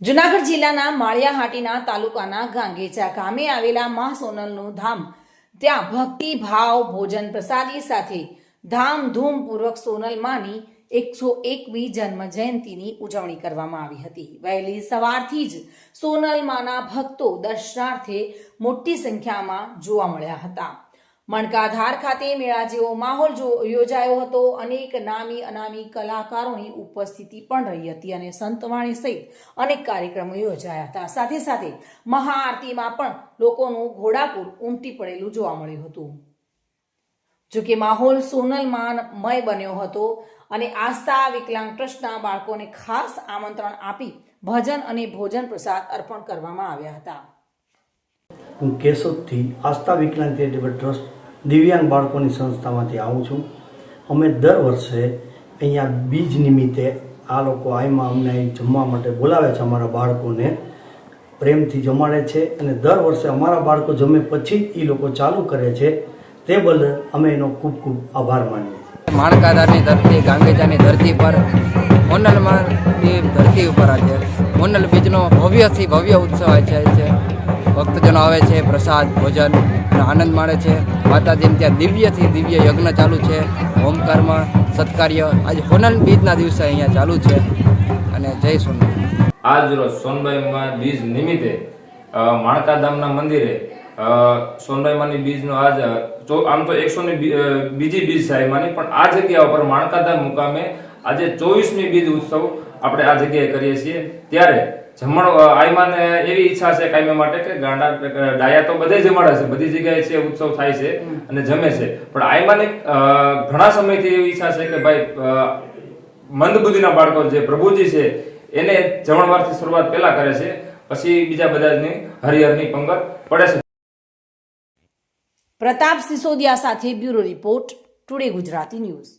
જૂનાગઢ જિલ્લાના માળિયાહાટીના તાલુકાના ગાંગેચા ગામે આવેલા મા સોનલનું ધામ, ત્યાં ભક્તિ ભાવ ભોજન પ્રસાદી સાથે ધામધૂમપૂર્વક સોનલ માની 101મી જન્મ જયંતિની ઉજવણી કરવામાં આવી હતી. વહેલી સવારથી જ સોનલ માના ભક્તો દર્શનાર્થે મોટી સંખ્યામાં જોવા મળ્યા હતા. મણકાધાર ખાતે મેળા જેવો માહોલ યોજાયો હતો. અનેક નામી અનામી કલાકારોની ઉપસ્થિતિ પણ રહી હતી અને સંતવાણી સહિત અનેક કાર્યક્રમો યોજાયા હતા. સાથે સાથે મહાઆરતીમાં પણ લોકોનું ઘોડાપૂર ઉમટી પડેલું જોવા મળ્યું હતું. જોકે માહોલ સોનલમામય બન્યો હતો અને આસ્થા વિકલાંગ ટ્રસ્ટના બાળકોને ખાસ આમંત્રણ આપી ભજન અને ભોજન પ્રસાદ અર્પણ કરવામાં આવ્યા હતા. હું કેશોદથી આસ્થા વિકલાંગ ચેરિટેબલ ટ્રસ્ટ દિવ્યાંગ બાળકોની સંસ્થામાંથી આવું છું. અમે દર વર્ષે અહીંયા બીજ નિમિત્તે આ લોકો આઈમાં અમને અહીં જમવા માટે બોલાવે છે. અમારા બાળકોને પ્રેમથી જમાડે છે અને દર વર્ષે અમારા બાળકો જમે પછી એ લોકો ચાલુ કરે છે. તે બદલ અમે એનો ખૂબ ખૂબ આભાર માનીએ છીએ. માણકાધારની ધરતી, ગાંગેચાની ધરતી પર મોનલમાંની ધરતી ઉપર આજે મોનલ બીજનો ભવ્યથી ભવ્ય ઉત્સવ છે. ભક્તજનો આવે છે, પ્રસાદ ભોજન આનંદ માણે છે. માતાજીને ત્યાં દિવ્યથી દિવ્ય યજ્ઞ ચાલુ છે. હોમકારમાં સત્કાર્ય આજે સોનલ બીજના દિવસે અહીંયા ચાલુ છે. અને જય સોનલ. આજ રોજ સોનબાઈમાં બીજ નિમિત્તે માણકાધામના મંદિરે સોનબાઈમાંની બીજનો આજ આમ તો 100ની બીજી બીજ સાહેબમાંની, પણ આ જગ્યા ઉપર માણકાધામ મુકામે આજે 24મી બીજ ઉત્સવ આપણે આ જગ્યાએ કરીએ છીએ. ત્યારે જમણ આઈમાને એવી ઈચ્છા છે કાયમી માટે કે ગાંડા ડાયા તો બધે જમાડે છે, બધી જગ્યાએ છે ઉત્સવ થાય છે અને જમે છે, પણ આઈમાને ઘણા સમયથી એવી ઈચ્છા છે કે ભાઈ મંદબુદ્ધિના બાળકો જે પ્રભુજી છે એને જમણવારથી શરૂઆત પહેલા કરે છે, પછી બીજા બધાની હરિહરની પંગત પડે છે. પ્રતાપ સિસોદિયા સાથે bureau report, today Gujarati news.